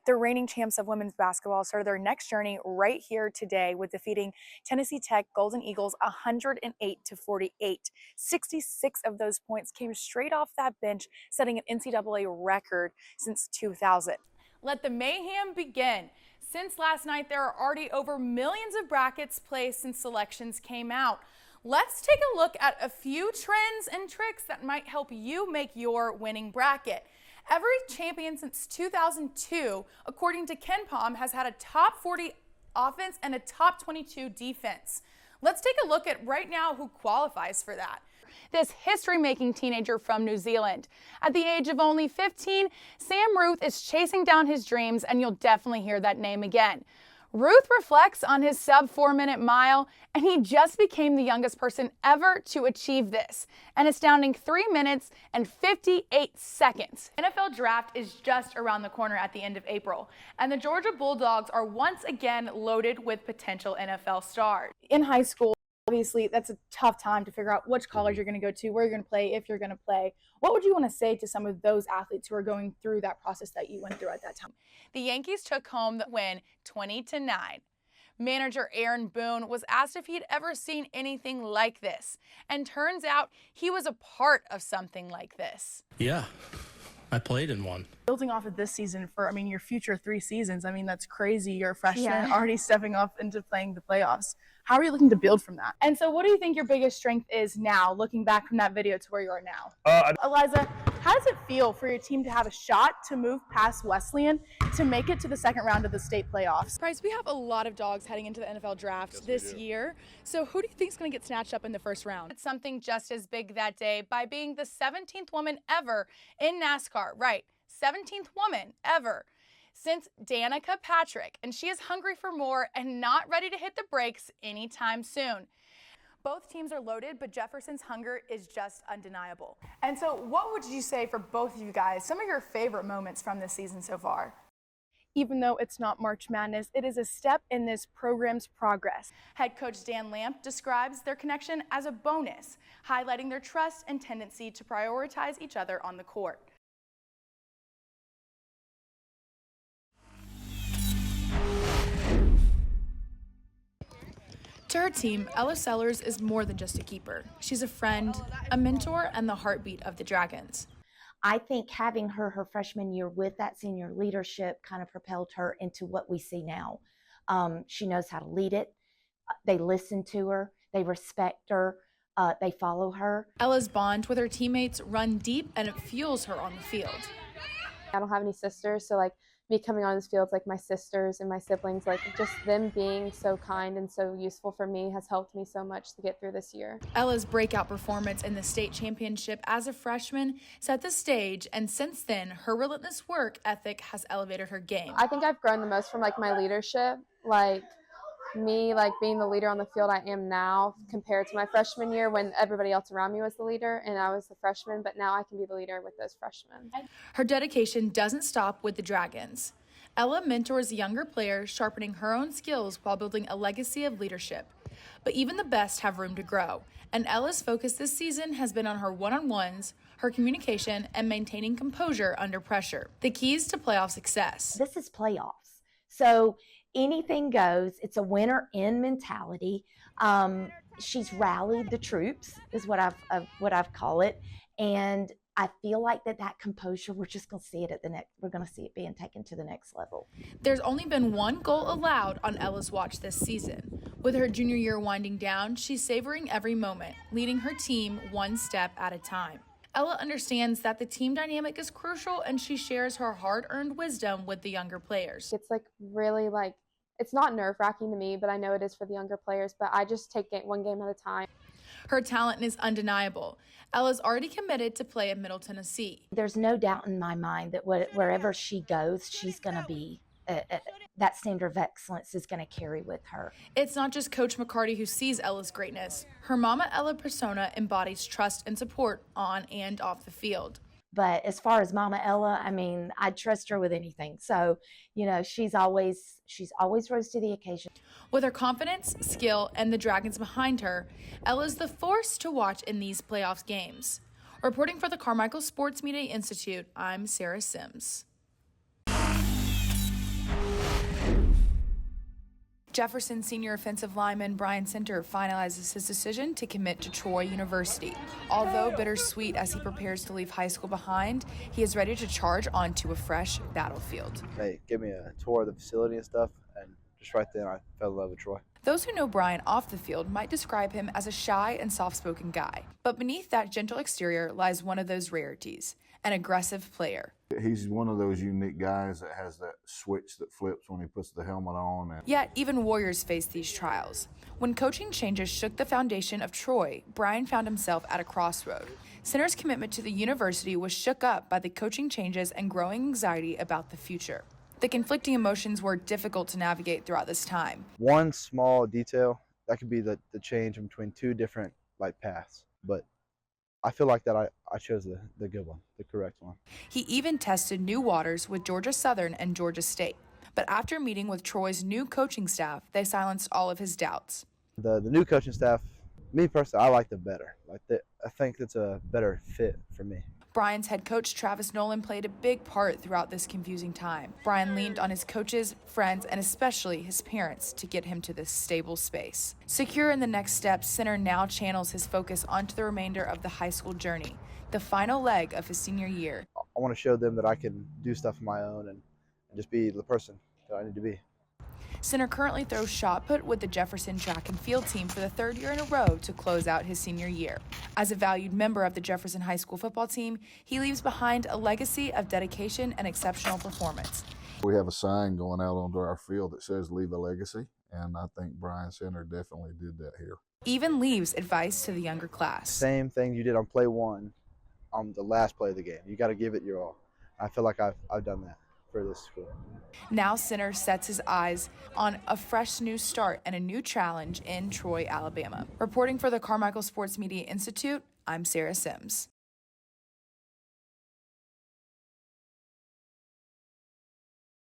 The reigning champs of women's basketball started their next journey right here today with defeating Tennessee Tech Golden Eagles 108-48. 66 of those points came straight off that bench, setting an NCAA record since 2000. Let the mayhem begin. Since last night, there are already over millions of brackets placed since selections came out. Let's take a look at a few trends and tricks that might help you make your winning bracket. Every champion since 2002, according to KenPom, has had a top 40 offense and a top 22 defense. Let's take a look at right now who qualifies for that. This history-making teenager from New Zealand. At the age of only 15, Sam Ruth is chasing down his dreams, and you'll definitely hear that name again. Ruth reflects on his sub-4-minute mile, and he just became the youngest person ever to achieve this, an astounding 3 minutes and 58 seconds. NFL draft is just around the corner at the end of April, and the Georgia Bulldogs are once again loaded with potential NFL stars. In high school, obviously, that's a tough time to figure out which college you're going to go to, where you're going to play, if you're going to play. What would you want to say to some of those athletes who are going through that process that you went through at that time? The Yankees took home the win 20-9. Manager Aaron Boone was asked if he'd ever seen anything like this, and turns out he was a part of something like this. Yeah, I played in one. Building off of this season for, your future 3 seasons, that's crazy. You're a freshman already stepping up into playing the playoffs. How are you looking to build from that? And so what do you think your biggest strength is now, looking back from that video to where you are now? Eliza, how does it feel for your team to have a shot to move past Wesleyan to make it to the second round of the state playoffs? Bryce, we have a lot of dogs heading into the NFL draft this year. So who do you think is going to get snatched up in the first round? It's something just as big that day by being the 17th woman ever in NASCAR. Right, 17th woman ever since Danica Patrick, and she is hungry for more and not ready to hit the brakes anytime soon. Both teams are loaded, but Jefferson's hunger is just undeniable. And so what would you say for both of you guys, some of your favorite moments from this season so far? Even though it's not March Madness, it is a step in this program's progress. Head coach Dan Lamp describes their connection as a bonus, highlighting their trust and tendency to prioritize each other on the court. To her team, Ella Sellers is more than just a keeper. She's a friend, a mentor, and the heartbeat of the Dragons. I think having her freshman year with that senior leadership kind of propelled her into what we see now. She knows how to lead it. They listen to her. They respect her. They follow her. Ella's bond with her teammates run deep, and it fuels her on the field. I don't have any sisters, so me coming on this field, my sisters and my siblings, just them being so kind and so useful for me has helped me so much to get through this year. Ella's breakout performance in the state championship as a freshman set the stage, and since then, her relentless work ethic has elevated her game. I think I've grown the most from my leadership, me being the leader on the field I am now compared to my freshman year when everybody else around me was the leader and I was the freshman, but now I can be the leader with those freshmen. Her dedication doesn't stop with the Dragons. Ella mentors younger players, sharpening her own skills while building a legacy of leadership. But even the best have room to grow, and Ella's focus this season has been on her one-on-ones, her communication, and maintaining composure under pressure. The keys to playoff success. This is playoffs, so anything goes. It's a winner-in mentality. She's rallied the troops, is what I've called it, and I feel like that composure, we're just going to see it we're going to see it being taken to the next level. There's only been one goal allowed on Ella's watch this season. With her junior year winding down, she's savoring every moment, leading her team one step at a time. Ella understands that the team dynamic is crucial, and she shares her hard-earned wisdom with the younger players. It's really it's not nerve-wracking to me, but I know it is for the younger players, but I just take it one game at a time. Her talent is undeniable. Ella's already committed to play at Middle Tennessee. There's no doubt in my mind that wherever she goes, she's going to be, that standard of excellence is going to carry with her. It's not just Coach McCarty who sees Ella's greatness. Her Mama Ella persona embodies trust and support on and off the field. But as far as Mama Ella, I'd trust her with anything. So, she's always rose to the occasion. With her confidence, skill, and the Dragons behind her, Ella's the force to watch in these playoffs games. Reporting for the Carmichael Sports Media Institute, I'm Sarah Sims. Jefferson senior offensive lineman Brian Center finalizes his decision to commit to Troy University. Although bittersweet as he prepares to leave high school behind, he is ready to charge onto a fresh battlefield. They gave me a tour of the facility and stuff, and just right then I fell in love with Troy. Those who know Brian off the field might describe him as a shy and soft-spoken guy. But beneath that gentle exterior lies one of those rarities, an aggressive player. He's one of those unique guys that has that switch that flips when he puts the helmet on. Yet even Warriors face these trials. When coaching changes shook the foundation of Troy, Brian found himself at a crossroad. Center's commitment to the university was shook up by the coaching changes and growing anxiety about the future. The conflicting emotions were difficult to navigate throughout this time. One small detail, that could be the change in between two different paths, but I feel like that I chose the good one, the correct one. He even tested new waters with Georgia Southern and Georgia State. But after meeting with Troy's new coaching staff, they silenced all of his doubts. The new coaching staff, me personally, I like them better. I think it's a better fit for me. Brian's head coach Travis Nolan played a big part throughout this confusing time. Brian leaned on his coaches, friends, and especially his parents to get him to this stable space. Secure in the next step, Center now channels his focus onto the remainder of the high school journey, the final leg of his senior year. I want to show them that I can do stuff on my own and just be the person that I need to be. Center currently throws shot put with the Jefferson track and field team for the third year in a row to close out his senior year. As a valued member of the Jefferson High School football team, he leaves behind a legacy of dedication and exceptional performance. We have a sign going out onto our field that says "Leave a Legacy," and I think Brian Center definitely did that here. Even leaves advice to the younger class. Same thing you did on play one, on the last play of the game. You got to give it your all. I feel like I've done that for this school. Now Center sets his eyes on a fresh new start and a new challenge in Troy, Alabama. Reporting for the Carmichael Sports Media Institute, I'm Sarah Sims.